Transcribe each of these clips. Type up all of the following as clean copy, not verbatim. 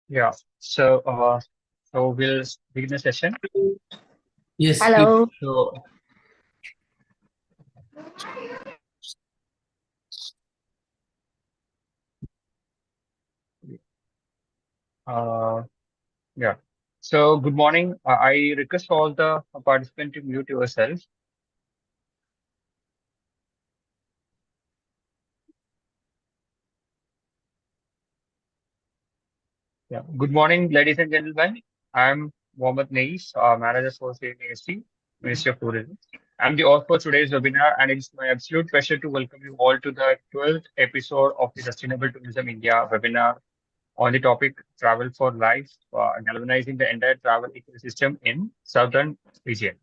Yeah. So we'll begin the session. Yes, please. Hello. So, uh, yeah. So, good morning. I request all the participants to mute yourself. Yeah. Good morning, ladies and gentlemen. I'm Mohammed Nais, Manager for Ministry, Ministry of Tourism. I'm the host for today's webinar, and it's my absolute pleasure to welcome you all to the 12th episode of the Sustainable Tourism India webinar on the topic Travel for Life, galvanizing the entire travel ecosystem in Southern region.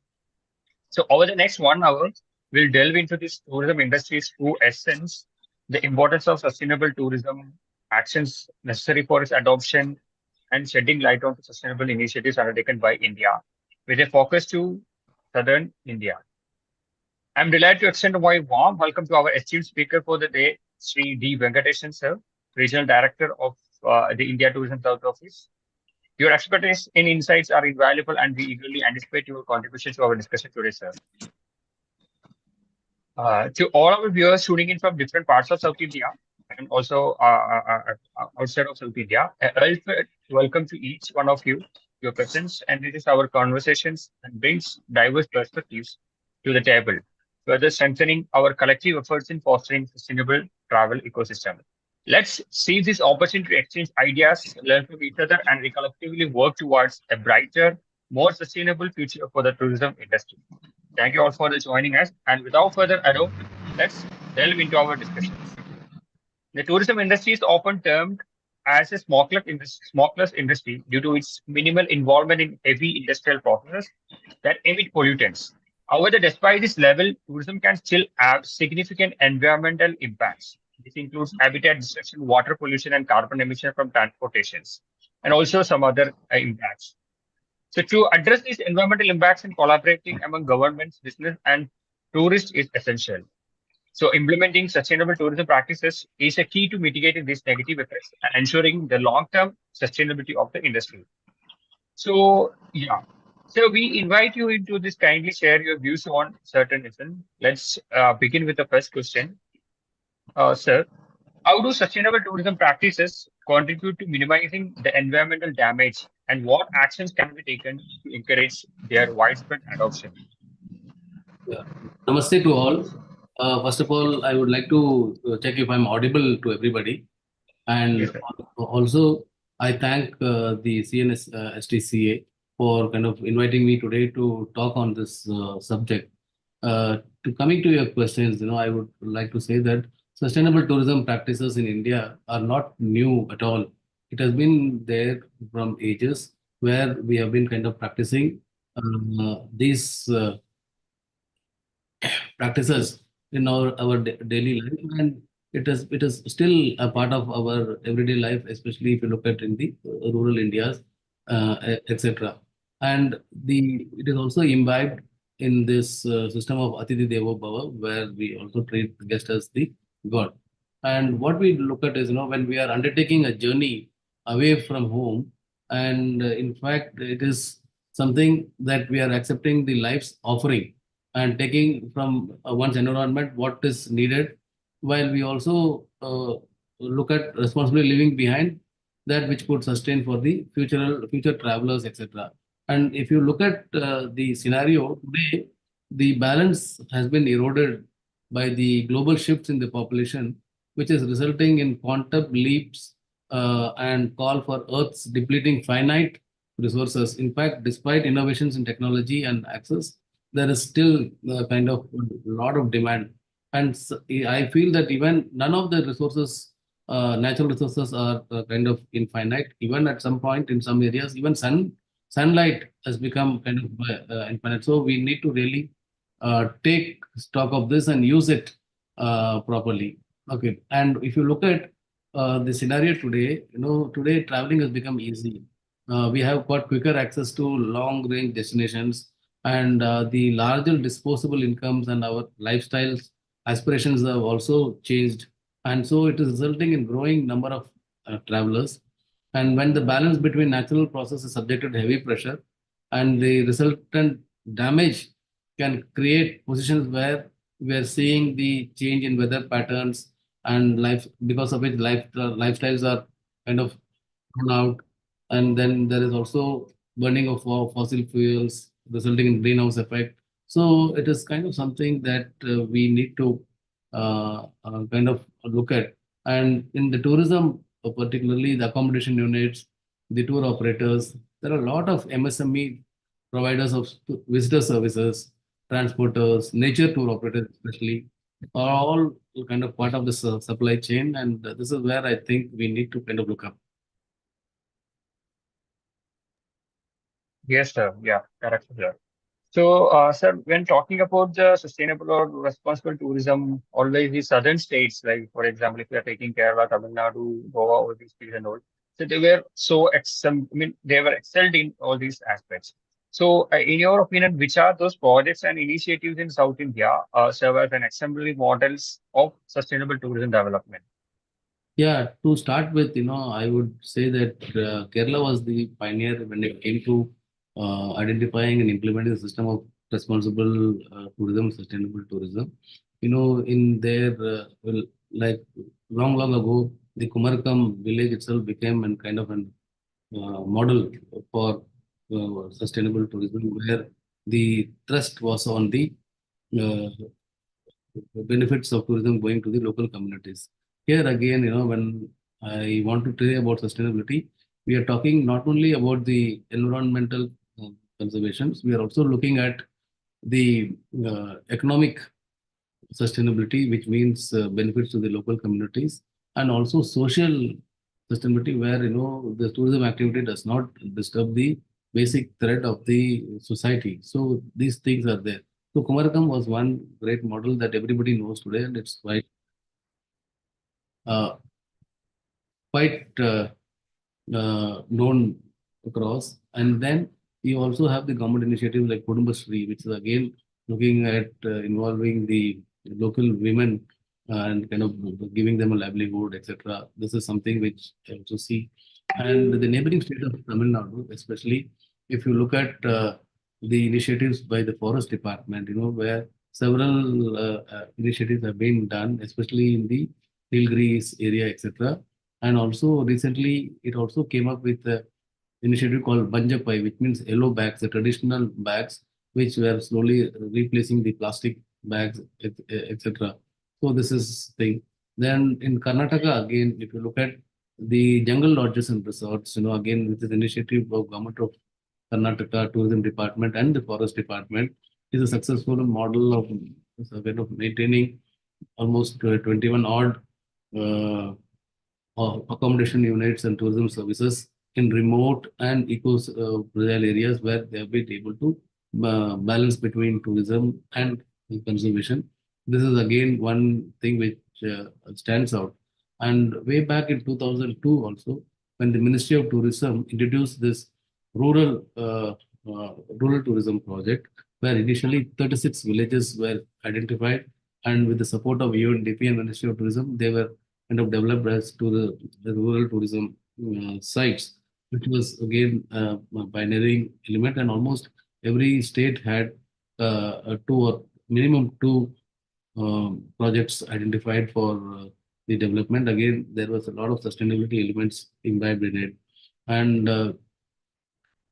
So over the next 1 hour, we'll delve into this tourism industry's true essence, the importance of sustainable tourism, actions necessary for its adoption, and shedding light on sustainable initiatives undertaken by India with a focus to Southern India. I'm delighted to extend a warm welcome to our esteemed speaker for the day, Shri D. Venkatesan, sir, Regional Director of the India Tourism South Office. Your expertise and insights are invaluable, and we eagerly anticipate your contributions to our discussion today, sir. To all our viewers tuning in from different parts of South India and also outside of South India, a heartfelt welcome to each one of you. Your presence enriches our conversations and brings diverse perspectives to the table, further strengthening our collective efforts in fostering sustainable travel ecosystem. Let's seize this opportunity to exchange ideas, learn from each other, and we collectively work towards a brighter, more sustainable future for the tourism industry. Thank you all for joining us. And without further ado, let's delve into our discussions. The tourism industry is often termed as a smokeless industry due to its minimal involvement in heavy industrial processes that emit pollutants. However, despite this level, tourism can still have significant environmental impacts. This includes habitat destruction, water pollution, and carbon emission from transportations, and also some other impacts. So to address these environmental impacts and collaborating among governments, business, and tourists is essential. So implementing sustainable tourism practices is a key to mitigating these negative effects and ensuring the long-term sustainability of the industry. So yeah, so we invite you into this. Kindly share your views on certain issues. Let's begin with the first question, sir. How do sustainable tourism practices contribute to minimizing the environmental damage, and what actions can be taken to encourage their widespread adoption? Yeah. Namaste to all. First of all, I would like to check if I'm audible to everybody. And Yes, sir. also, I thank the CNS STCA for kind of inviting me today to talk on this subject. To coming to your questions, I would like to say that sustainable tourism practices in India are not new at all. It has been there from ages where we have been kind of practicing these practices in our daily life, and it is still a part of our everyday life, especially if you look at in the rural Indias, etc. And it is also imbibed in this system of Atiti Devo Bhava, where we also treat the guest as the god. And what we look at is, when we are undertaking a journey away from home, and in fact, it is something that we are accepting the life's offering and taking from one's environment what is needed, while we also look at responsibly leaving behind that which could sustain for the future travelers, etc. And if you look at the scenario today, the balance has been eroded by the global shifts in the population, which is resulting in quantum leaps and call for Earth's depleting finite resources. In fact, despite innovations in technology and access, there is still kind of a lot of demand. And I feel that even none of the resources, natural resources, are kind of infinite. Even at some point in some areas, even sunlight has become kind of infinite. So we need to really take stock of this and use it properly. Okay. And if you look at the scenario today, today traveling has become easy. We have got quicker access to long range destinations, and the larger disposable incomes and our lifestyles aspirations have also changed, and so it is resulting in growing number of travelers. And when the balance between natural process is subjected to heavy pressure, and the resultant damage can create positions where we are seeing the change in weather patterns and life, because of which lifestyles are kind of thrown out. And then there is also burning of fossil fuels resulting in greenhouse effect. So it is kind of something that we need to kind of look at. And in the tourism, particularly the accommodation units, the tour operators, there are a lot of MSME providers of visitor services, transporters, nature tour operators especially, are all kind of part of this supply chain. And this is where I think we need to kind of look up. Yes, sir. Yeah, correct, sir. So, sir, when talking about the sustainable or responsible tourism, always the southern states, like for example, if we are taking Kerala, Tamil Nadu, Goa, all these places and all, so they were so I mean, they were excelled in all these aspects. So, in your opinion, which are those projects and initiatives in South India serve as an exemplary models of sustainable tourism development? Yeah, to start with, I would say that Kerala was the pioneer when it came to identifying and implementing the system of responsible tourism, sustainable tourism. In their, well, like long, long ago, the Kumarakam village itself became an kind of an model for sustainable tourism, where the thrust was on the uh, benefits of tourism going to the local communities. Here again, when I want to tell you about sustainability, we are talking not only about the environmental conservations, we are also looking at the economic sustainability, which means benefits to the local communities, and also social sustainability, where the tourism activity does not disturb the basic thread of the society. So these things are there. So Kumarakam was one great model that everybody knows today, and it's uh, quite known across. And then you also have the government initiatives like Shri, which is again looking at involving the local women and kind of giving them a livelihood, etc. This is something which I also see. And the neighboring state of Tamil Nadu, especially if you look at the initiatives by the forest department, where several initiatives have been done, especially in the Nilgiris area, etc. And also recently, it also came up with an initiative called Banjapai, which means yellow bags, the traditional bags, which were slowly replacing the plastic bags, etc. So this is thing. Then in Karnataka, again, if you look at the jungle lodges and resorts, again, with the initiative of government of Karnataka Tourism Department and the Forest Department, is a successful model of kind of maintaining almost 21 odd uh, accommodation units and tourism services in remote and eco-rural areas, where they have been able to balance between tourism and conservation. This is again one thing which stands out. And way back in 2002 also, when the Ministry of Tourism introduced this rural rural tourism project, where initially 36 villages were identified, and with the support of UNDP and Ministry of Tourism, they were kind of developed as to the rural tourism sites, which was again a pioneering element. And almost every state had two or minimum two projects identified for the development. Again, there was a lot of sustainability elements imbibed in it. And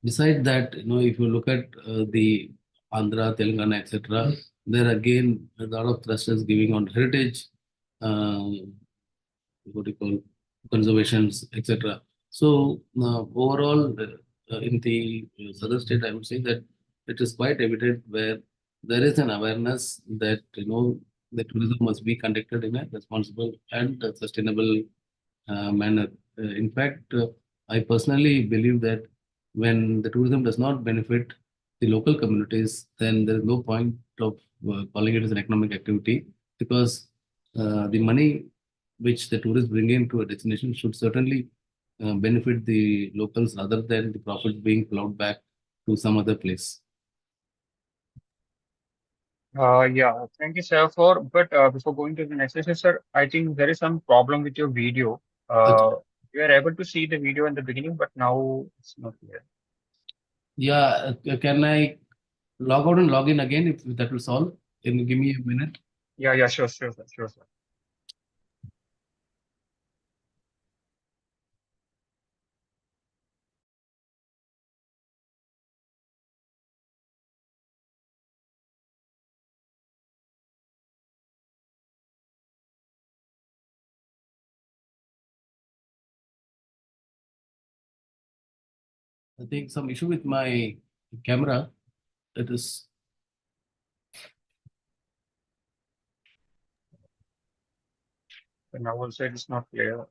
beside that, if you look at the Andhra, Telangana, etc., there again a lot of thrust is giving on heritage, uh, what do you call, conservations, etc. So overall, in the southern state, I would say that it is quite evident where there is an awareness that the tourism must be conducted in a responsible and sustainable manner. In fact, I personally believe that when the tourism does not benefit the local communities, then there is no point of calling it as an economic activity, because the money which the tourists bring into a destination should certainly benefit the locals rather than the profit being plowed back to some other place. Yeah, thank you, sir. But before going to the next session, sir, I think there is some problem with your video. Okay. We are able to see the video in the beginning, but now it's not clear. Yeah, can I log out and log in again if that will solve? Can you give me a minute? Yeah, yeah, sure, sure, sir, sure, sir. I think some issue with my camera. It is. And now also it is not clear.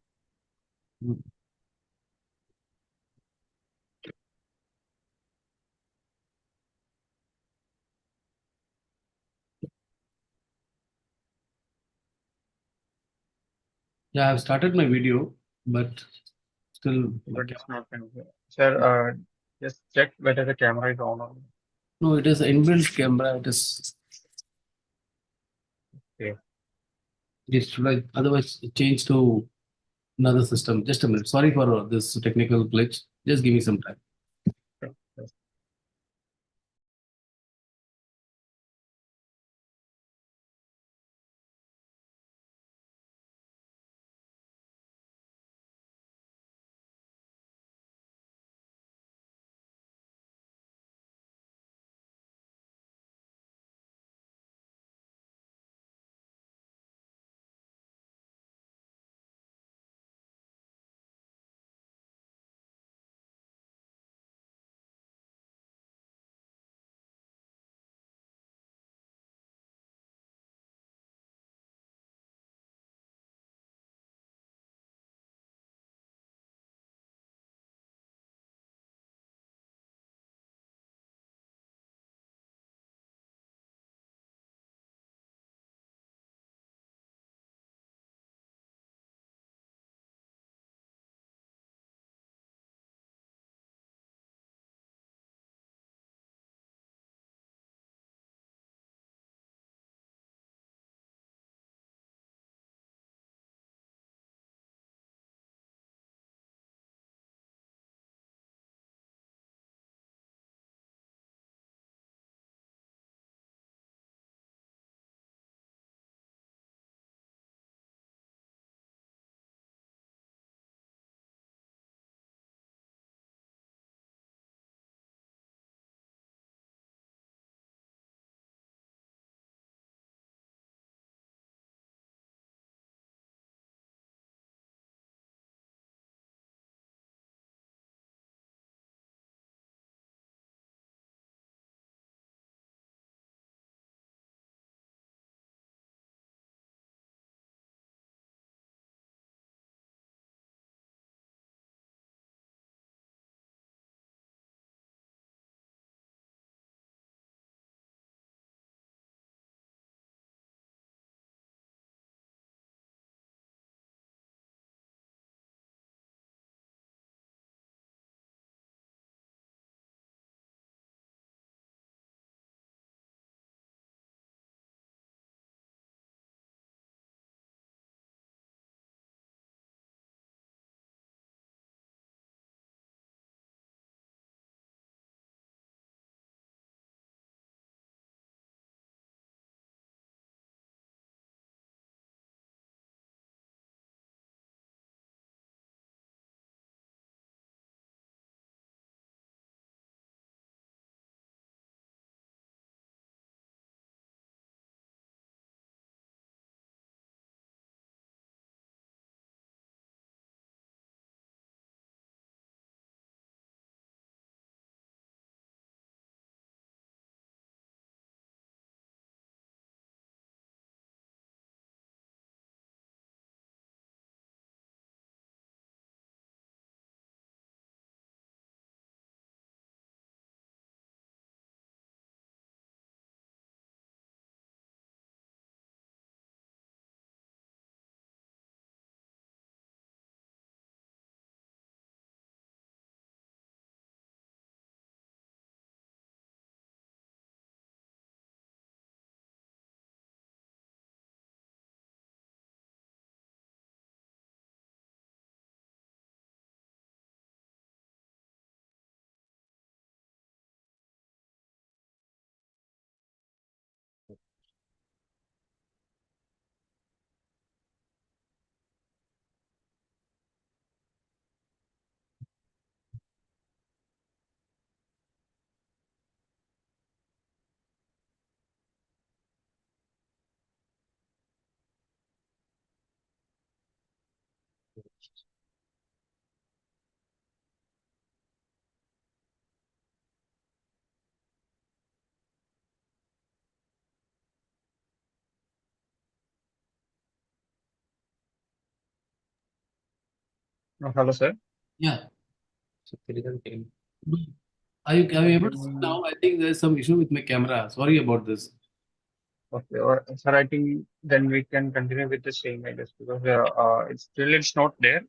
Yeah, I've started my video, but still my But it's camera. not clear. Sir, just check whether the camera is on or not. No, it is inbuilt camera. It is. Okay. It should I otherwise change to another system? Just a minute. Sorry for this technical glitch. Just give me some time. Sure. Hello, sir. Yeah. Are you able to see Okay. now? I think there's some issue with my camera. Sorry about this. Okay. Or, sir, I think then we can continue with the same, I guess, because it's not there.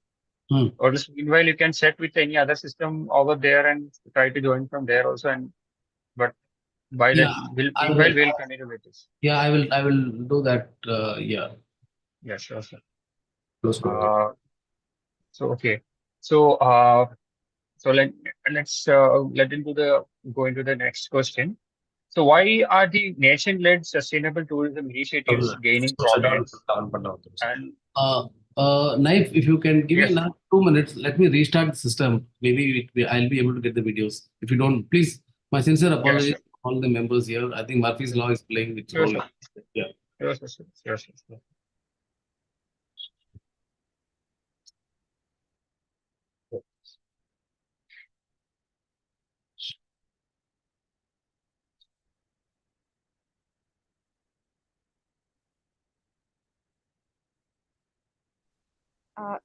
Hmm. Or else meanwhile, you can set with any other system over there and try to join from there also. And but by that, Yeah, I will. meanwhile, we'll continue with this. Yeah, I will do that. Yeah, Yeah, sure, sir. close to it. Uh, so okay. So so let into the go into the next question. So why are the nation-led sustainable tourism initiatives gaining prominence? And Uh, Knife, if you can give me yes, another 2 minutes, let me restart the system. Maybe I'll be able to get the videos. If you don't, please, my sincere yeah, apologies sure, to all the members here. I think Murphy's Law is playing its sure, role. sir, Yeah. sure, sir, sure, sure, sure.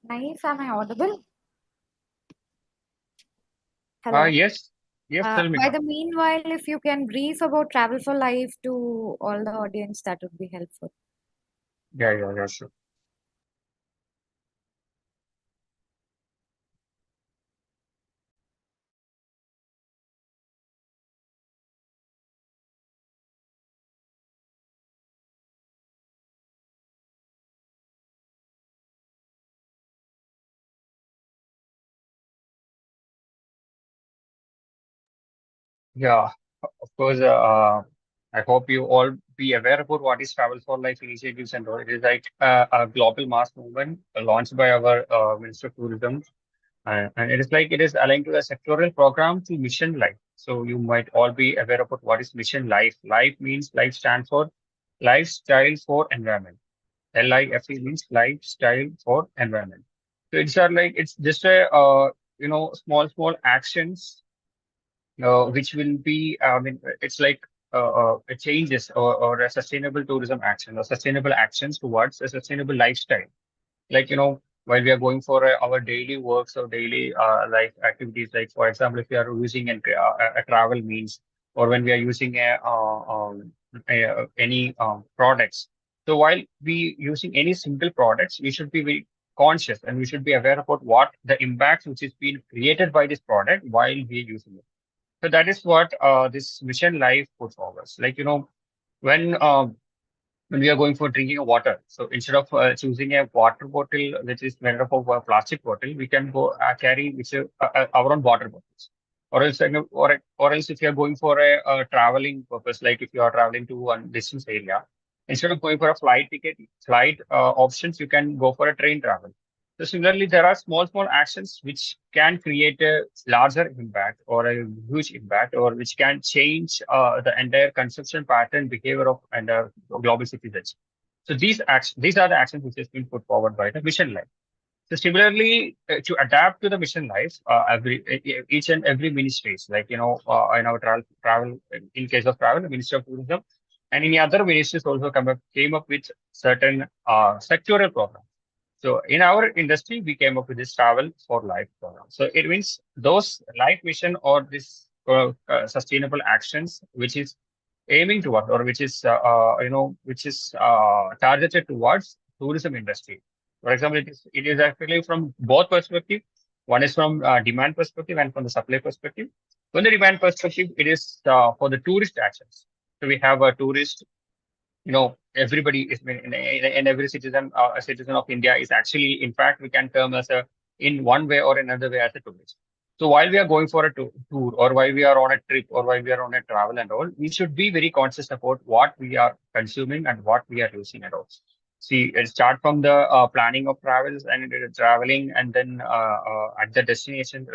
Naif, am I audible? Hello. Yes, yes, tell me By now. the meanwhile, if you can brief about Travel for Life to all the audience, that would be helpful. Yeah, yeah, yeah, sure. Yeah, of course. I hope you all be aware about what is Travel for Life initiatives and all. It is like a global mass movement launched by our Minister of Tourism. And it is like it is aligned to the sectoral program to Mission Life. So you might all be aware about what is Mission Life. Life means life stands for lifestyle for environment. LIFE means lifestyle for environment. So it's just a small actions which will be I mean it's like a changes or a sustainable tourism action or sustainable actions towards a sustainable lifestyle like while we are going for our daily works or daily life activities like for example if we are using a travel means or when we are using any products so while we using any single products we should be very conscious and we should be aware about what the impacts which is being created by this product while we are using it. So that is what this mission life puts forward like when when we are going for drinking a water. So instead of choosing a water bottle which is made up of a plastic bottle, we can go carry our own water bottles. Or else, or else if you are going for a traveling purpose, like if you are traveling to one distance area, instead of going for a flight ticket, flight options, you can go for a train travel. So similarly, there are small actions which can create a larger impact or a huge impact, or which can change the entire consumption pattern behavior of and global citizens. So these are the actions which has been put forward by the mission life. So similarly, to adapt to the mission life, each and every ministries, like in our travel, in case of travel, the Ministry of Tourism, and any other ministries also came up with certain sectoral programs. So in our industry, we came up with this travel for life program. So it means those life mission or this sustainable actions, which is aiming towards or which is which is targeted towards tourism industry. For example, it is actually from both perspective. One is from demand perspective and from the supply perspective. From the demand perspective, it is for the tourist actions. So we have a tourist everybody is and every citizen a citizen of India is actually in fact we can term as a in one way or another way as a tourist. So while we are going for a tour or while we are on a trip or while we are on a travel and all, we should be very conscious about what we are consuming and what we are using and all. See, it start from the planning of travels and traveling, and then at the destination,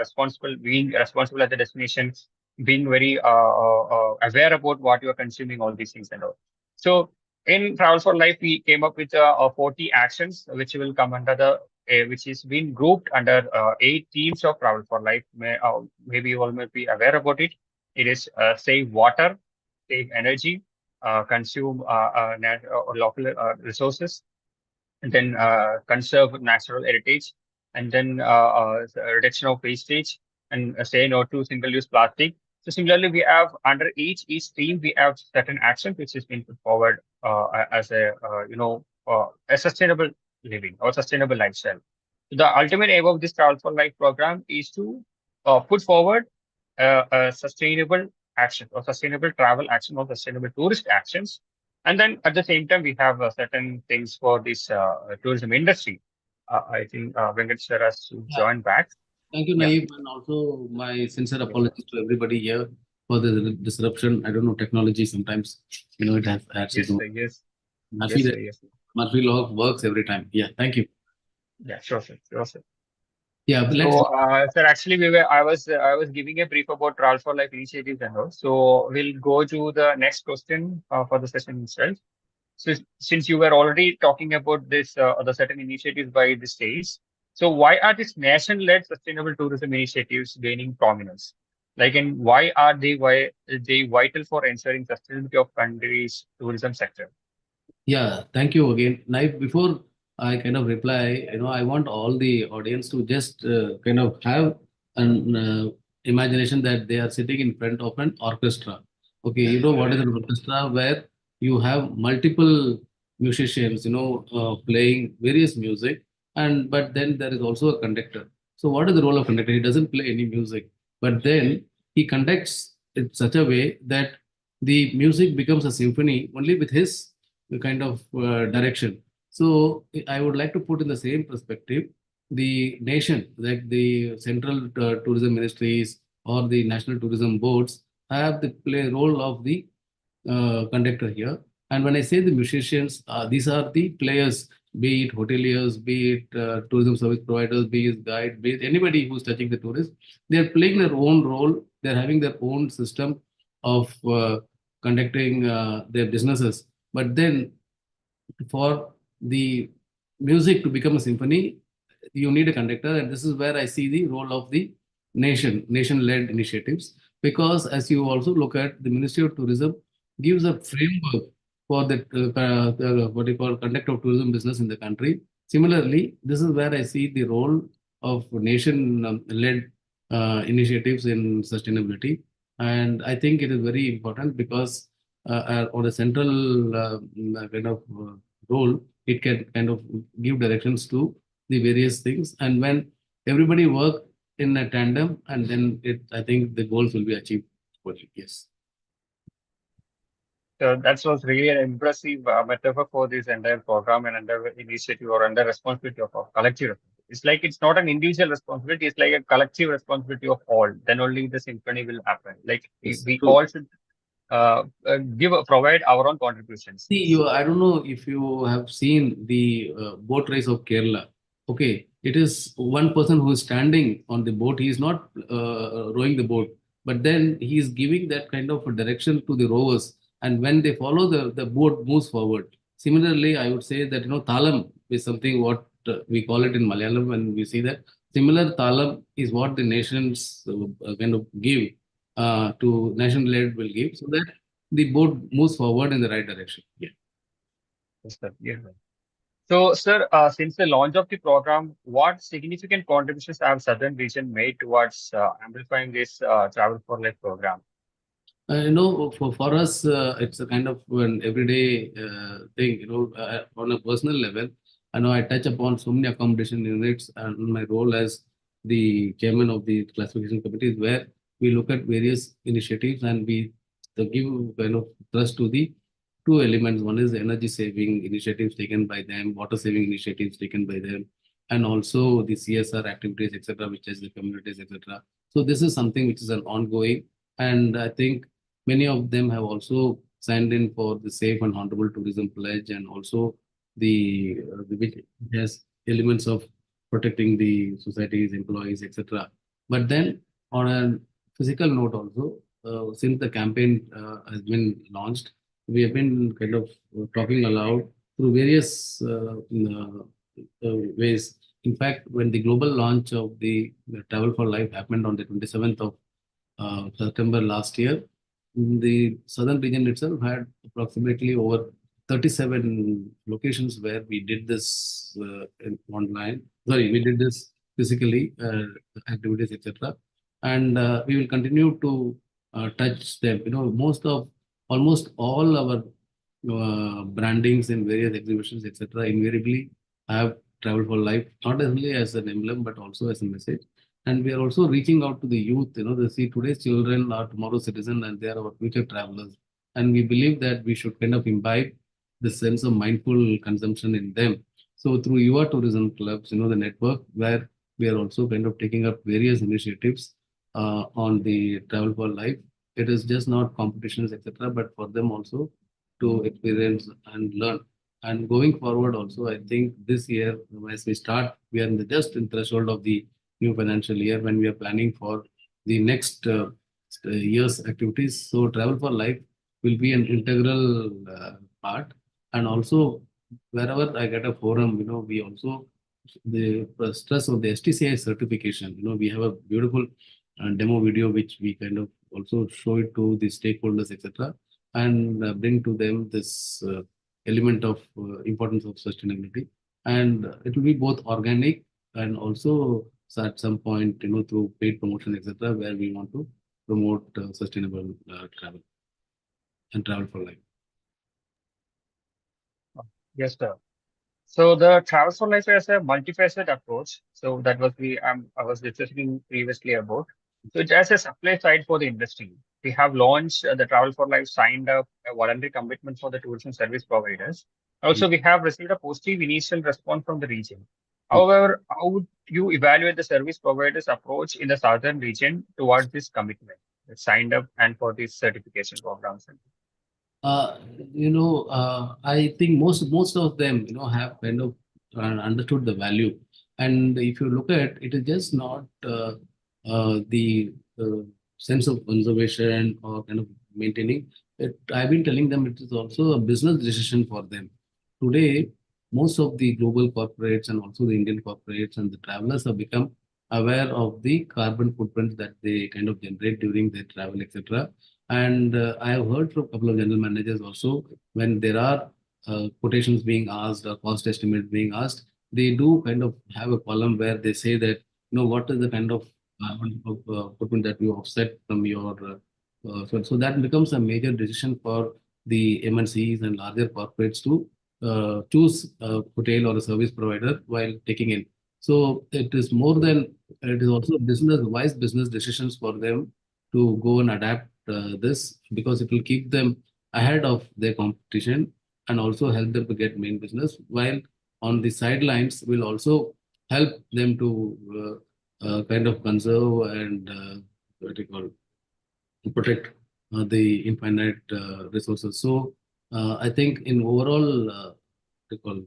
being responsible at the destination, being very aware about what you are consuming, all these things and all. So in Travel for Life, we came up with 40 actions, which will come under the which is been grouped under 8 themes of Travel for Life. Maybe you all may be aware about it. It is save water, save energy, consume local resources, and then conserve natural heritage, and then reduction of wastage, and say no to single-use plastic. So similarly, we have under each theme we have certain actions which has been put forward as a sustainable living or sustainable lifestyle. So the ultimate aim of this Travel for Life program is to put forward sustainable action or sustainable travel action or sustainable tourist actions. And then at the same time, we have certain things for this tourism industry. I think Venkat sir has Yeah. joined back. Thank you, Yeah. Naeem, and also my sincere apologies to everybody here for the disruption. I don't know, technology sometimes, it has adds Yes, its sir. Yes. Murphy, Yes, sir. Yes, sir. Murphy law works every time. Yeah, thank you. Yeah, sure, sir. Sure, sir. Yeah, but let's. So, sir, actually, I was giving a brief about Travel for Life initiatives and all. So we'll go to the next question for the session itself. So since you were already talking about this, the certain initiatives by the states, so why are these nation-led sustainable tourism initiatives gaining prominence? Like, and why are they vital for ensuring sustainability of country's tourism sector? Yeah, thank you again. Now, before I kind of reply, I want all the audience to just kind of have an imagination that they are sitting in front of an orchestra. Okay, you know what is an orchestra where you have multiple musicians, playing various music, and but then there is also a conductor. So, what is the role of conductor? He doesn't play any music, but then he conducts in such a way that the music becomes a symphony only with his kind of direction. So I would like to put in the same perspective the nation, like the central tourism ministries or the national tourism boards, have the play role of the conductor here. And when I say the musicians, these are the players, be it hoteliers, be it tourism service providers, be it guide, be it anybody who's touching the tourist, they are playing their own role. They're having their own system of conducting their businesses. But then for the music to become a symphony, you need a conductor, and this is where I see the role of the nation-led initiatives. Because as you also look at the Ministry of Tourism gives a framework for the what you call conduct of tourism business in the country. Similarly, this is where I see the role of nation-led initiatives in sustainability, and I think it is very important because on a central kind of role, it can kind of give directions to the various things. And when everybody work in a tandem, and then I think the goals will be achieved. Yes. So that was really an impressive metaphor for this entire program and under initiative or under responsibility of a collective. It's like it's not an individual responsibility; it's like a collective responsibility of all. Then only the symphony will happen. Like Yes, we true. all should provide our own contributions. See, I don't know if you have seen the boat race of Kerala. Okay, it is one person who is standing on the boat. He is not rowing the boat, but then he is giving that kind of a direction to the rowers. And when they follow, the boat moves forward. Similarly, I would say that, thalam is something what we call it in Malayalam when we see that. Similar thalam is what the nations kind of give to nation-led will give so that the boat moves forward in the right direction. Yeah. Yes, sir. Yes, sir. So, sir, since the launch of the program, what significant contributions have Southern region made towards amplifying this Travel for Life program? For us, it's a kind of an everyday thing, on a personal level. I know I touch upon so many accommodation units, and my role as the chairman of the classification committee is where we look at various initiatives and we give kind of thrust to the two elements. One is energy saving initiatives taken by them, water saving initiatives taken by them, and also the CSR activities, etc., which is the communities, etc. So this is something which is an ongoing, and I think many of them have also signed in for the Safe and Honorable Tourism Pledge, and also which has elements of protecting the societies, employees, etc. But then on a physical note also, since the campaign has been launched, we have been kind of talking aloud through various ways. In fact, when the global launch of the Travel for Life happened on the 27th of September last year, the southern region itself had approximately over 37 locations where we did this online. Sorry, we did this physically, activities, etc. And we will continue to touch them. Almost all our brandings in various exhibitions, etc., invariably have Travel for Life, not only as an emblem, but also as a message. And we are also reaching out to the youth. They see today's children are tomorrow's citizens and they are our future travelers. And we believe that we should kind of imbibe the sense of mindful consumption in them. So through Yuva Tourism Clubs, the network where we are also kind of taking up various initiatives on the Travel for Life. It is just not competitions, etc., but for them also to experience and learn. And going forward, also, I think this year, as we start, we are in the just in threshold of the new financial year when we are planning for the next year's activities. So, Travel for Life will be an integral part. And also, wherever I get a forum, we also the stress of the STCI certification. We have a beautiful demo video which we kind of also show it to the stakeholders, etc., and bring to them this element of importance of sustainability. And it will be both organic and also at some point, through paid promotion, etc., where we want to promote sustainable travel and Travel for Life. Yes, sir. So the Travel for Life is a multifaceted approach. So that was I was discussing previously about. So it has a supply side for the industry. We have launched the Travel for Life, signed up a voluntary commitment for the tourism service providers. Also, we have received a positive initial response from the region. However, how would you evaluate the service providers' approach in the southern region towards this commitment, signed up and for these certification programs? Uh, I think most of them, have kind of understood the value. And if you look at it, is just not the sense of conservation or kind of maintaining it. I've been telling them it is also a business decision for them. Today, most of the global corporates and also the Indian corporates and the travelers have become aware of the carbon footprints that they kind of generate during their travel, etc. And I have heard from a couple of general managers also when there are quotations being asked or cost estimates being asked, they do kind of have a column where they say that, what is the kind of carbon footprint that you offset from your. So that becomes a major decision for the MNCs and larger corporates to choose a hotel or a service provider while taking in. So it is more than, it is also wise business decisions for them to go and adapt this because it will keep them ahead of their competition and also help them to get main business while on the sidelines will also help them to kind of conserve and what do you call protect the infinite resources. So I think in overall what do you call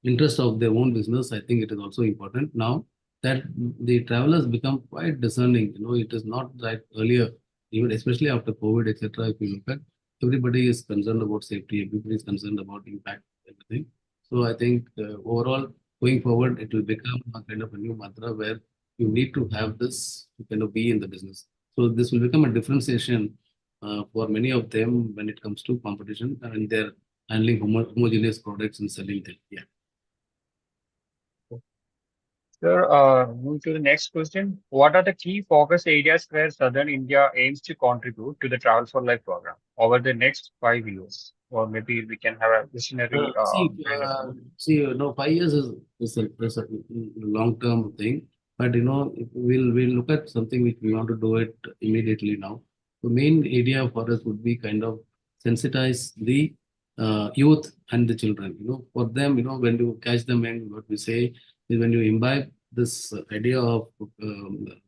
interest of their own business, I think it is also important now that the travelers become quite discerning. It is not that earlier, even especially after COVID, etc. If you look at everybody is concerned about safety, everybody is concerned about impact, everything. So I think overall going forward, it will become a kind of a new mantra where you need to have this to kind of be in the business. So this will become a differentiation for many of them when it comes to competition and they're handling homogeneous products and selling them. Yeah. Sir, moving to the next question. What are the key focus areas where Southern India aims to contribute to the Travel for Life program over the next 5 years? Or maybe we can have a visionary kind of. See, 5 years is a long-term thing, but we'll look at something which we want to do it immediately now. The main area for us would be kind of sensitize the youth and the children. For them, when you catch them in, what we say is when you imbibe this idea of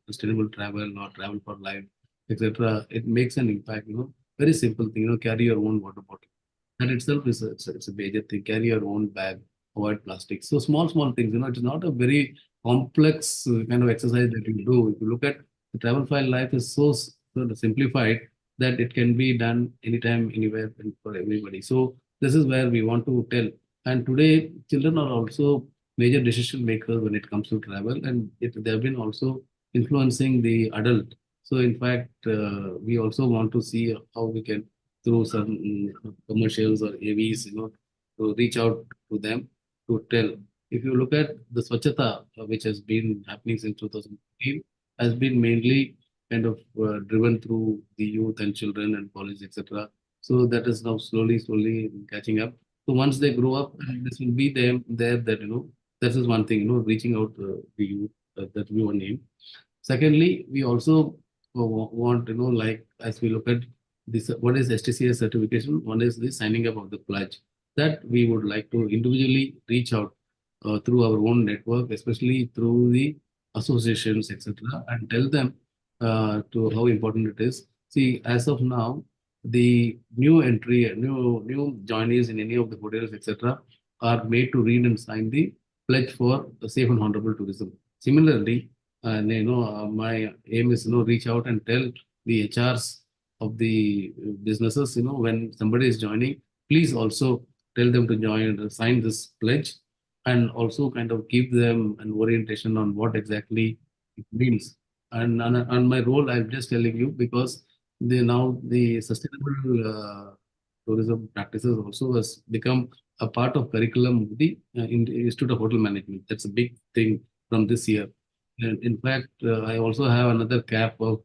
sustainable travel or travel for life, etc., it makes an impact. Very simple thing. Carry your own water bottle that itself is it's a major thing. Carry your own bag, avoid plastic. So small things. It's not a very complex kind of exercise that you do. If you look at the travel file life is so sort of simplified that it can be done anytime, anywhere, and for everybody. So this is where we want to tell. And today, children are also major decision makers when it comes to travel, and they have been also influencing the adult. So in fact, we also want to see how we can through some commercials or AVs, to reach out to them to tell. If you look at the Swachhata, which has been happening since 2015, has been mainly kind of driven through the youth and children and college, etc. So that is now slowly catching up. So once they grow up, and this will be them there that that is one thing, reaching out the youth, that we one aim. Secondly, we also want, like as we look at this, what is STCS certification? One is the signing up of the pledge that we would like to individually reach out through our own network, especially through the associations, etc., and tell them to how important it is. See, as of now, the new joinees in any of the hotels, etc., are made to read and sign the pledge for safe and honorable tourism. Similarly, and my aim is reach out and tell the HRs of the businesses, when somebody is joining, please also tell them to join and sign this pledge, and also kind of give them an orientation on what exactly it means. And on my role, I'm just telling you because the sustainable tourism practices also has become a part of curriculum of the Institute of Hotel Management. That's a big thing from this year. And in fact, I also have another cap of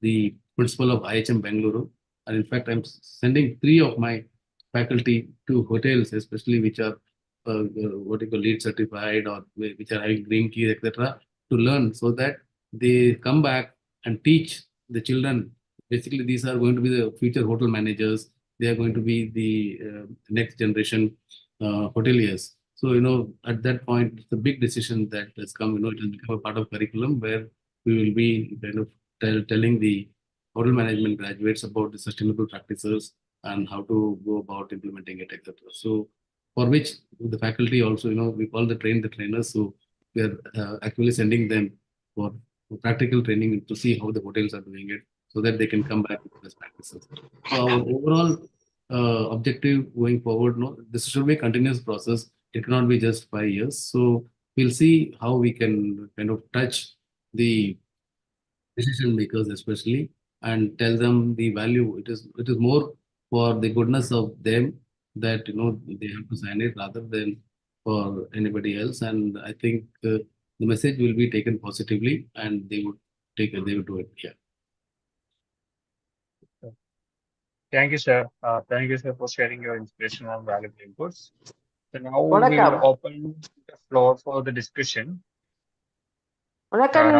the principal of IHM Bangalore. And in fact, I'm sending three of my faculty to hotels, especially which are what you call LEED certified or which are having green keys, etc., to learn so that they come back and teach the children. Basically, these are going to be the future hotel managers. They are going to be the next generation hoteliers. So, at that point, it's a big decision that has come, it has become a part of curriculum where we will be kind of telling the hotel management graduates about the sustainable practices and how to go about implementing it, etc. So, for which the faculty also, we call the trainers. So, we are actually sending them for practical training to see how the hotels are doing it so that they can come back with best practices. So, our overall objective going forward, no, this should be a continuous process. It cannot be just 5 years. So we'll see how we can kind of touch the decision makers, especially, and tell them the value. It is more for the goodness of them that they have to sign it rather than for anybody else. And I think the message will be taken positively, and they would do it. Yeah. Thank you, sir. Thank you, sir, for sharing your inspirational and valuable inputs. So now we'll வணக்கம் open the floor for the discussion. வணக்கம்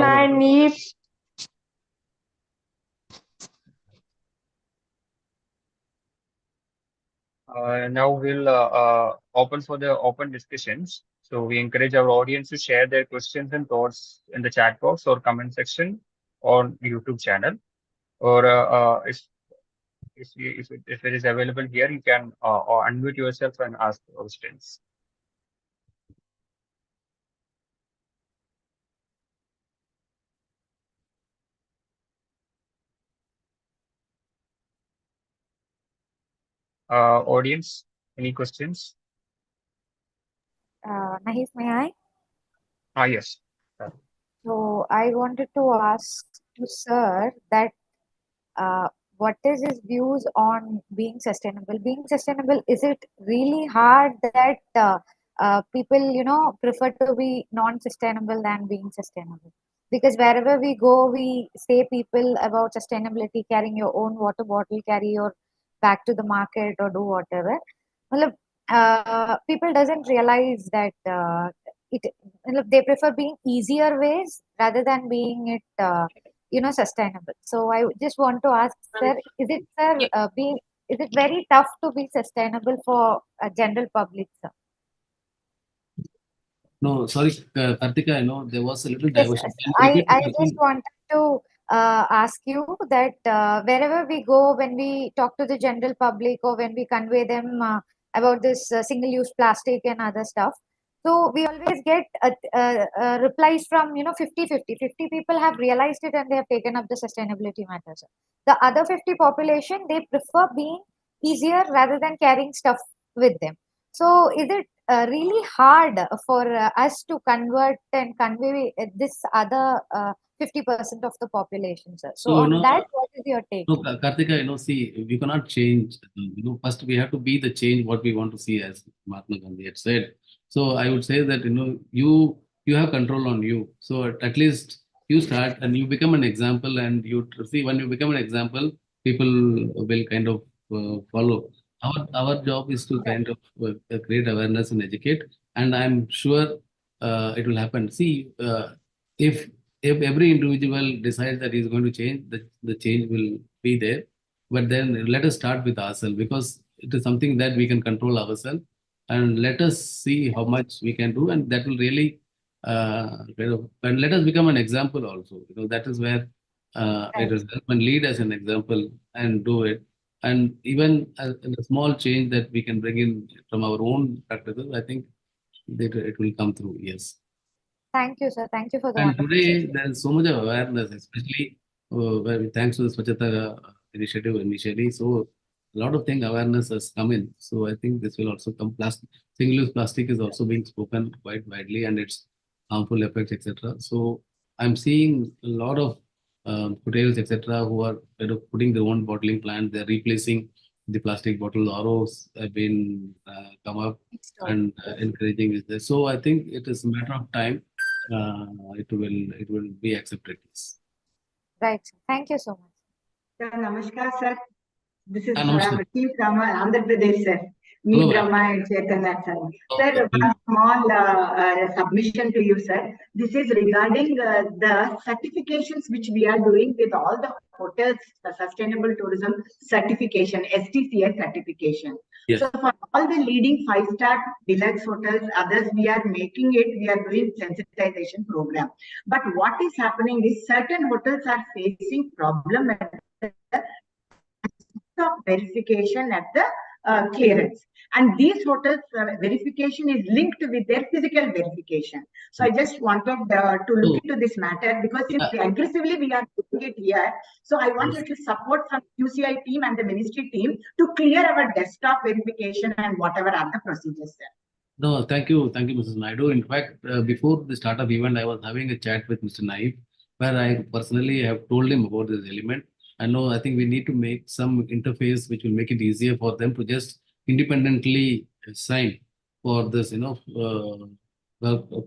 Now we'll நான் open for the open discussions. So we encourage our audience to share their questions and thoughts in the chat box or comment section on YouTube channel. Or if it is available here, you can unmute yourself and ask questions. Audience, any questions? Nahif, may I? Yes. So I wanted to ask to sir that what is his views on being sustainable? Being sustainable, is it really hard that people, prefer to be non-sustainable than being sustainable? Because wherever we go, we say people about sustainability, carrying your own water bottle, carry your back to the market or do whatever. Well, people doesn't realize that it they prefer being easier ways rather than being it sustainable. So I just want to ask sir, is it sir being is it very tough to be sustainable for a general public, sir? No, sorry, Kartika, I know there was a little Yes, diversion. Can you repeat the I just question? wanted to ask you that wherever we go, when we talk to the general public or when we convey them about this single-use plastic and other stuff, so we always get replies from 50-50. 50 people have realized it and they have taken up the sustainability matters. The other 50 population, they prefer being easier rather than carrying stuff with them. So is it really hard for us to convert and convey this other 50% of the population, sir. So So, on that, what is your take? no, Kartika, see, we cannot change. First we have to be the change what we want to see, as Mahatma Gandhi had said. So I would say that you have control on you. So at least you start and you become an example, and you see when you become an example, people will kind of follow. Our job is to kind of create awareness and educate, and I'm sure it will happen. See, if every individual decides that he's going to change, the change will be there. But then let us start with ourselves, because it is something that we can control ourselves. And let us see how much we can do, and that will really and let us become an example also. That is where it Right. will help, and lead as an example and do it. And even a small change that we can bring in from our own practices, I think that it will come through. Yes. Thank you, sir. Thank you for the And wonderful today session. there's so much of awareness, especially thanks to the Swachhata initiative initially. So a lot of thing awareness has come in. So I think this will also come. Single-use plastic is also being spoken quite widely, and its harmful effects, etc. So I'm seeing a lot of hotels, etc., who are kind of putting their own bottling plant. They're replacing the plastic bottles. ROs have been come up and encouraging this. So I think it is a matter of time it will be accepted. Yes. Right, sir. Thank you so much. Sir, namaskar, sir. This is Namaste. team from Andhra Pradesh, sir. Me, Hello, Brahma, and Chaitanya, sir. Okay. Sir, one small submission to you, sir. This is regarding the certifications which we are doing with all the hotels, the Sustainable Tourism Certification, STCS certification. Yes. So for all the leading 5-star deluxe hotels, others, we are making it, we are doing sensitization program. But what is happening is certain hotels are facing problem at of verification at the clearance. And these hotels verification is linked with their physical verification. So I just wanted to look into this matter, because since aggressively we are doing it here, so I want you to support from QCI team and the ministry team to clear our desktop verification and whatever are the procedures there. No, thank you, Mrs. Naidu. In fact, before the startup event, I was having a chat with Mr. Naif, where I personally have told him about this element. I think we need to make some interface which will make it easier for them to just independently sign for this.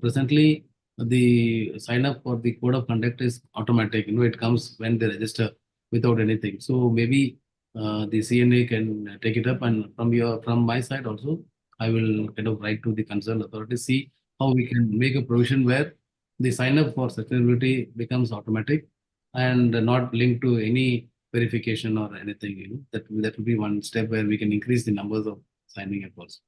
Presently the sign up for the code of conduct is automatic. It comes when they register without anything. So maybe the CNA can take it up, and from my side also, I will kind of write to the concerned authority, see how we can make a provision where the sign up for sustainability becomes automatic and not linked to any verification or anything. That will be one step where we can increase the numbers of signing up also.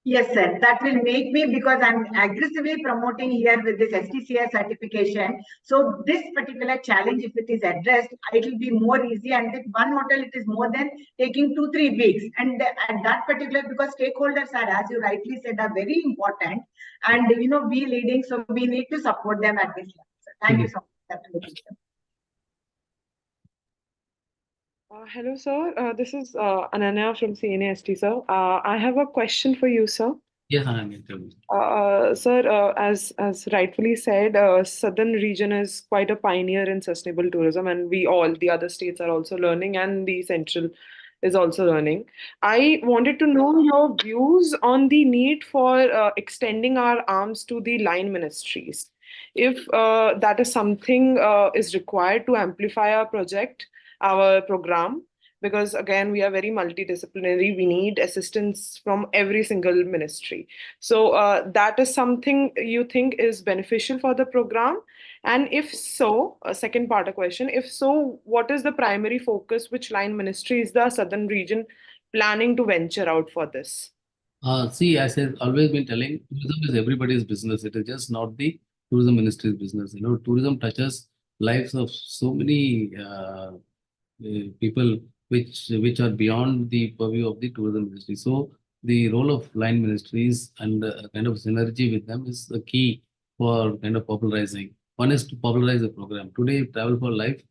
Yes, sir. That will make me, because I'm aggressively promoting here with this STCR certification. So this particular challenge, if it is addressed, it will be more easy. And with one hotel, it is more than taking 2-3 weeks. And at that particular, because stakeholders are, as you rightly said, are very important. And we leading, so we need to support them at this level. So thank you so much. Hello, sir. This is Ananya from CNAST, sir. I have a question for you, sir. Yes, Ananya. Sir, as rightfully said, southern region is quite a pioneer in sustainable tourism, and the other states are also learning, and the central is also learning. I wanted to know your views on the need for extending our arms to the line ministries. If that is something is required to amplify our program, because again, we are very multidisciplinary. We need assistance from every single ministry. So that is something you think is beneficial for the program? And if so, a second part of question, if so, what is the primary focus? Which line ministry is the southern region planning to venture out for this? See, as I've always been telling, tourism is everybody's business. It is just not the tourism ministry's business. Tourism touches lives of so many people which are beyond the purview of the tourism ministry. So the role of line ministries and kind of synergy with them is the key for kind of popularizing. One is to popularize the program. Today, Travel for Life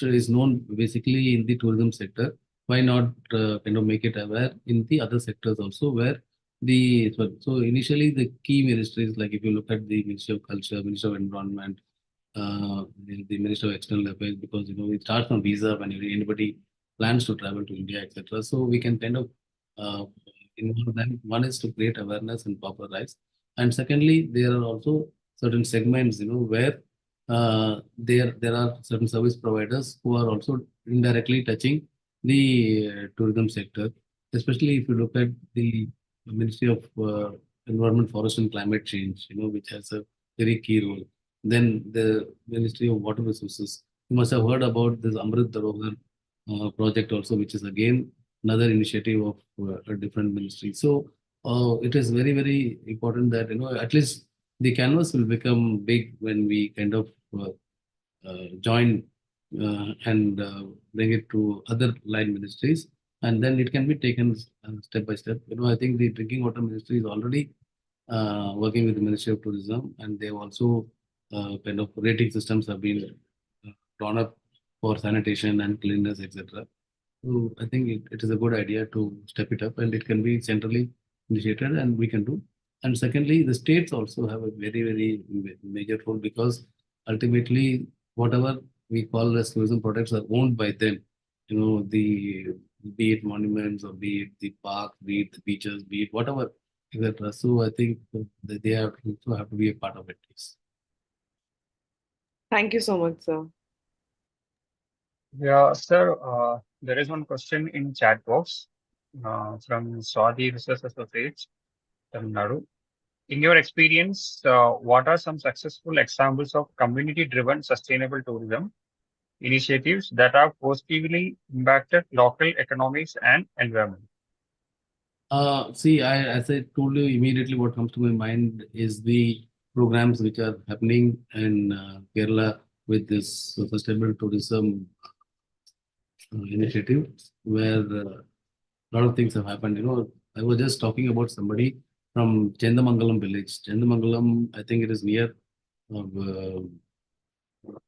is known basically in the tourism sector. Why not kind of make it aware in the other sectors also, where so initially the key ministries, like if you look at the Ministry of Culture, Ministry of Environment, the Ministry of External Affairs, because it starts from visa when anybody plans to travel to India, etc. So we can kind of involve them. One is to create awareness and popularize, and secondly, there are also certain segments, where there are certain service providers who are also indirectly touching the tourism sector, especially if you look at the Ministry of Environment, Forest and Climate Change, which has a very key role. Then the Ministry of Water Resources. You must have heard about this Amrit Dharohar project also, which is again another initiative of a different ministry. So it is very, very important that, at least the canvas will become big when we kind of join and bring it to other line ministries, and then it can be taken step by step. I think the drinking water ministry is already working with the Ministry of Tourism, and they've also kind of rating systems have been drawn up for sanitation and cleanliness, etc. So I think it is a good idea to step it up, and it can be centrally initiated, and we can do. And secondly, the states also have a very, very major role, because ultimately, whatever we call as tourism products are owned by them. The be it monuments or be it the park, be it the beaches, be it whatever, etc. So I think they have also have to be a part of it. Yes. Thank you so much, sir. Yeah, sir, there is one question in chat box from Saudi Research Associates, Tamil Nadu. In your experience, what are some successful examples of community-driven sustainable tourism initiatives that have positively impacted local economies and environment? See, as I told you, immediately what comes to my mind is the programs which are happening in Kerala with this sustainable tourism initiative, where a lot of things have happened. I was just talking about somebody from Chendamangalam village. Chendamangalam, I think it is near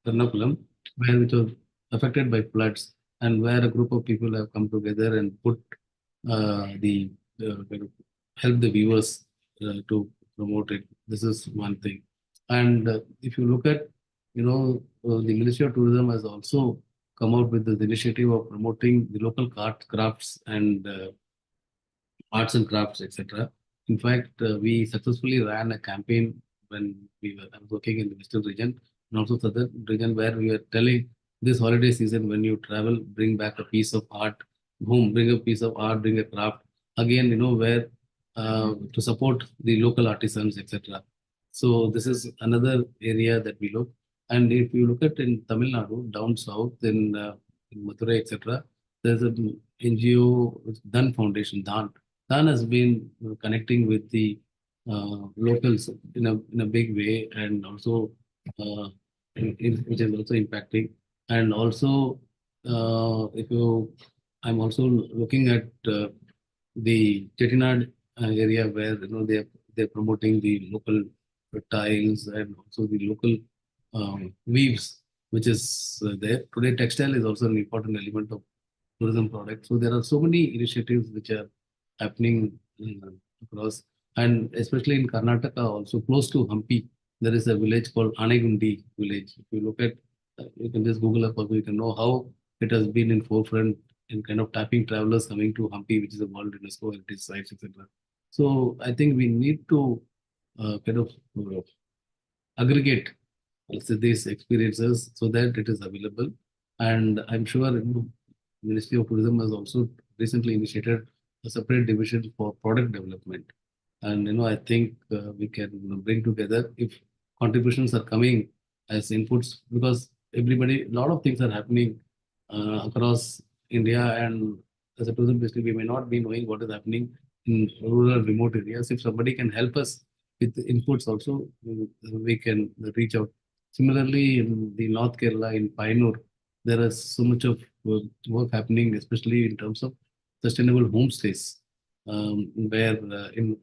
Ernakulam, where it was affected by floods, and where a group of people have come together and put the kind of help the viewers to promote it. This is one thing. And if you look at, the Ministry of Tourism has also come out with this initiative of promoting the local crafts and arts and crafts, etc. In fact, we successfully ran a campaign when I was working in the Western region and also Southern region, where we were telling this holiday season, when you travel, bring back a piece of art home, bring a piece of art, bring a craft. Again, where to support the local artisans, etc. So this is another area that we look. And if you look at in Tamil Nadu, down south, in Madurai, etc., there's an NGO, Dan Foundation, Dan has been connecting with the locals in a big way, and also which is also impacting. And also, if you, I'm also looking at the Chettinad area, where they're promoting the local tiles and also the local weaves, which is there today. Textile is also an important element of tourism product. So there are so many initiatives which are happening across, and especially in Karnataka, also close to Hampi, there is a village called Anegundi village. If you look at, you can just Google up, also you can know how it has been in forefront in kind of tapping travelers coming to Hampi, which is a World UNESCO Heritage Site, etc. So I think we need to kind of aggregate these experiences so that it is available. And I'm sure Ministry of Tourism has also recently initiated a separate division for product development. And I think we can bring together, if contributions are coming as inputs, because everybody, a lot of things are happening across India, and as a tourism industry, we may not be knowing what is happening in rural, remote areas. If somebody can help us with inputs also, we can reach out. Similarly, in the North Kerala, in Payanur, there is so much of work happening, especially in terms of sustainable homestays, where in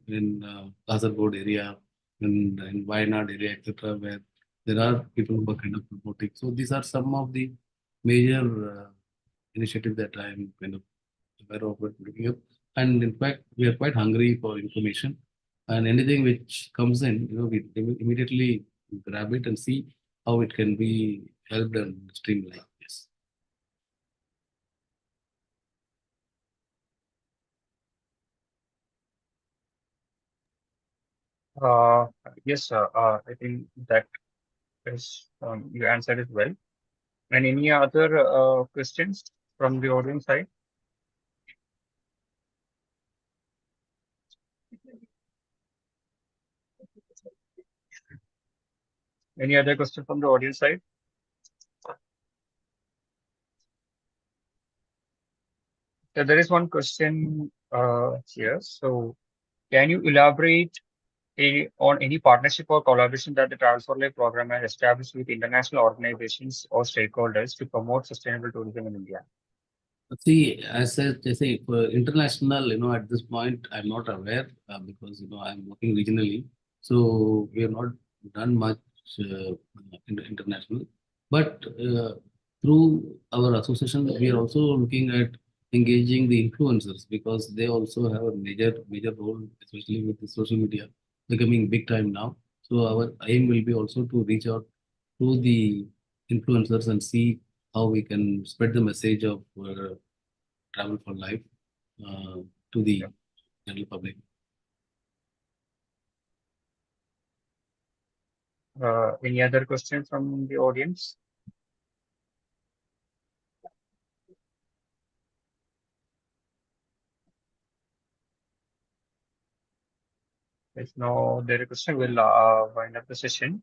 Kasargod area, in Wayanad area, etc., where there are people who are kind of promoting. So these are some of the major initiatives that I am kind of aware of looking up. And in fact, we are quite hungry for information. And anything which comes in, we immediately grab it and see how it can be helped and streamlined. Yes. Yes, sir. I think that is you answered it well. And any other questions from the audience side? Any other question from the audience side? So there is one question here. So can you elaborate on any partnership or collaboration that the Travel for Life program has established with international organizations or stakeholders to promote sustainable tourism in India? See, as I say, for international, at this point, I'm not aware because, I'm working regionally. So we have not done much international. But through our association, we are also looking at engaging the influencers because they also have a major role, especially with the social media becoming big time now. So our aim will be also to reach out to the influencers and see how we can spread the message of travel for life uh, to the general public. Any other questions from the audience? If no, there is a question, we'll wind up the session.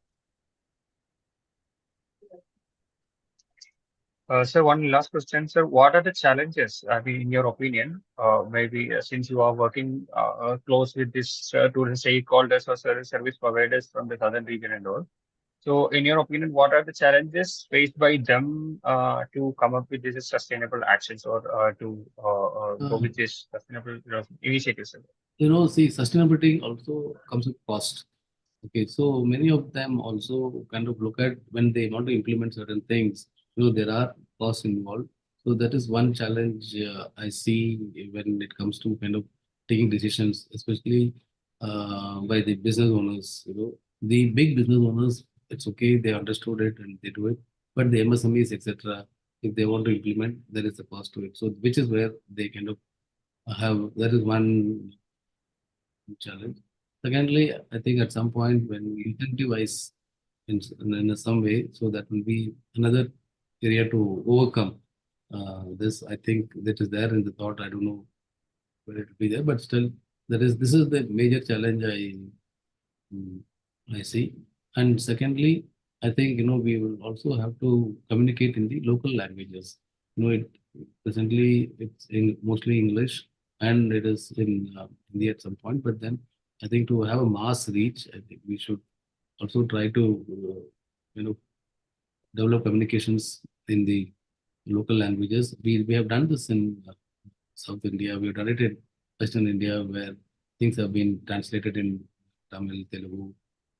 Sir, one last question, sir. What are the challenges, I mean, in your opinion, maybe since you are working close with this tourist stakeholders or service providers from the southern region and all? So, in your opinion, what are the challenges faced by them to come up with these sustainable actions or to go Uh, with this sustainable initiatives? Sir? See, sustainability also comes with cost. Okay, so many of them also kind of look at when they want to implement certain things, there are costs involved. So that is one challenge I see when it comes to kind of taking decisions, especially by the business owners. The big business owners, it's okay, they understood it and they do it. But the MSMEs, etc., if they want to implement, there is a cost to it. So which is where they kind of that is one challenge. Secondly, I think at some point when we incentivize in some way, so that will be another area to overcome this. I think that is there in the thought. I don't know whether it will be there, but still, this is the major challenge mm, I see. And secondly, I think we will also have to communicate in the local languages. It presently it's in mostly English and it is in Hindi at some point. But then I think to have a mass reach, I think we should also try to develop communications in the local languages. We have done this in South India. We have done it in Western India where things have been translated in Tamil, Telugu,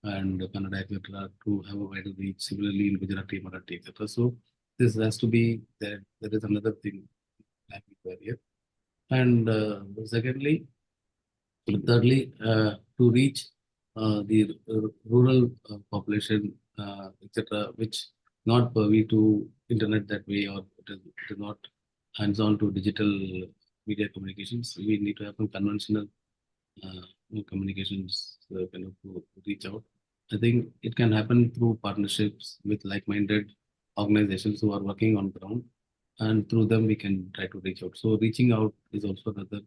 and Kannada, etc. to have a wider reach. Similarly in Gujarati, Marathi, etc. So this has to be there. That is another thing language barrier. And secondly, thirdly, to reach the rural population, etc., which not privy to internet that way or it is not hands-on to digital media communications. We need to have some conventional communications kind of to reach out. I think it can happen through partnerships with like-minded organizations who are working on ground, and through them we can try to reach out. So reaching out is also another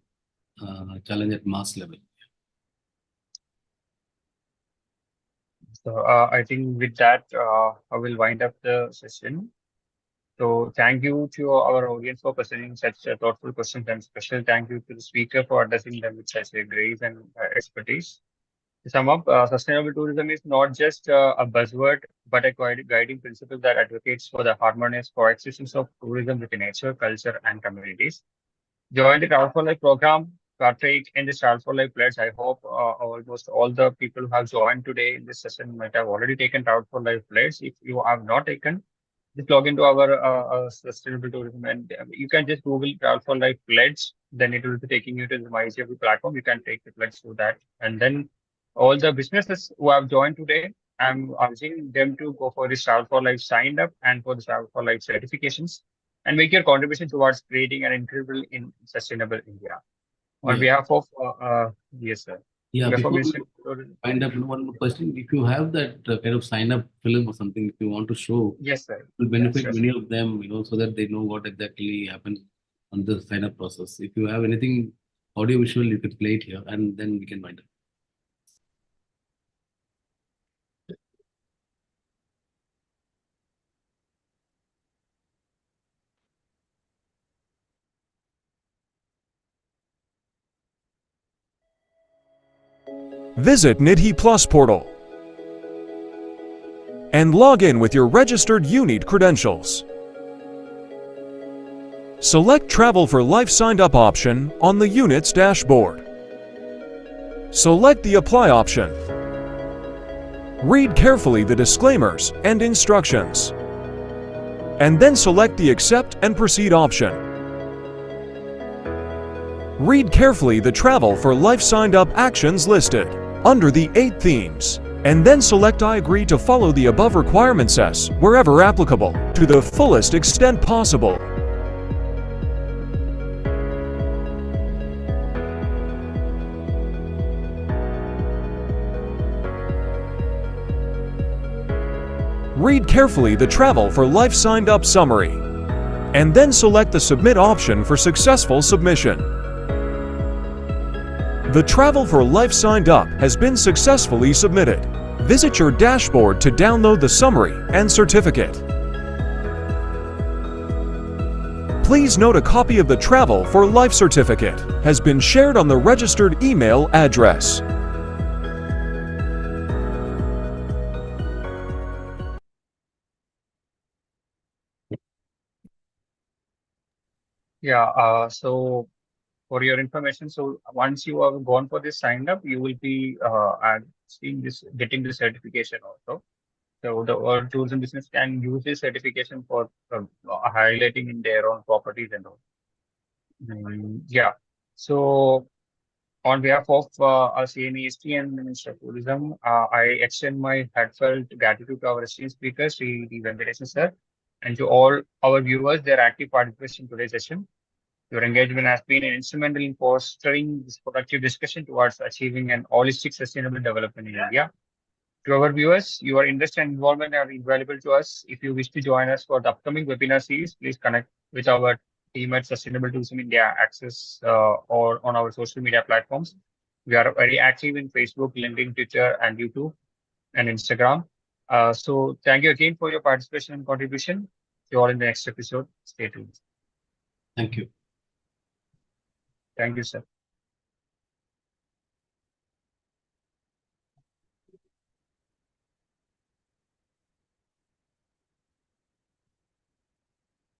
challenge at mass level. So I think with that, I will wind up the session. So thank you to our audience for presenting such thoughtful questions, and special thank you to the speaker for addressing them with such a grace and expertise. To sum up, sustainable tourism is not just a buzzword, but a guiding principle that advocates for the harmonious coexistence of tourism with nature, culture, and communities. Join the Travel for Life program, partake in the Travel for Life pledge. I hope almost all the people who have joined today in this session might have already taken Travel for Life pledge. If you have not taken, just log into our sustainable tourism, and you can just Google Travel for Life pledge. Then it will be taking you to the MyGov platform. You can take the pledge through that, and then all the businesses who have joined today, I'm urging them to go for this Travel for Life signed up and for the Travel for Life certifications, and make your contribution towards creating an incredible in sustainable India. On Yeah. behalf of yes, sir. Yeah, On behalf of before Ministry we of Tourism. wind up, one more question. If you have that kind of sign up film or something, if you want to show, Yes, sir. it will Yeah, benefit sure, many of them, so that they know what exactly happens on the sign up process. If you have anything audio visual, you can play it here and then we can wind up. Visit Nidhi Plus portal and log in with your registered UNID credentials. Select Travel for Life Signed Up option on the unit's dashboard. Select the Apply option. Read carefully the disclaimers and instructions, and then select the Accept and Proceed option. Read carefully the Travel for Life Signed Up actions listed under the 8 themes, and then select I agree to follow the above requirements as, wherever applicable, to the fullest extent possible. Read carefully the Travel for Life Signed Up summary, and then select the Submit option for successful submission. The Travel for Life Signed Up has been successfully submitted. Visit your dashboard to download the summary and certificate. Please note a copy of the Travel for Life certificate has been shared on the registered email address. Yeah. So for your information, so once you have gone for this signed up, you will be seeing this, getting the certification also. So the all tourism business can use this certification for highlighting in their own properties and all. Yeah. So on behalf of our CMEST and Minister of Tourism, I extend my heartfelt gratitude to our esteemed speaker, Shri Venkatesan sir, and to all our viewers, their active participation in today's session. Your engagement has been instrumental in fostering this productive discussion towards achieving an holistic sustainable development in India. To our viewers, your interest and involvement are invaluable to us. If you wish to join us for the upcoming webinar series, please connect with our team at Sustainable Tourism India Access or on our social media platforms. We are very active in Facebook, LinkedIn, Twitter, and YouTube and Instagram. So thank you again for your participation and contribution. See you all in the next episode. Stay tuned. Thank you. Thank you, sir.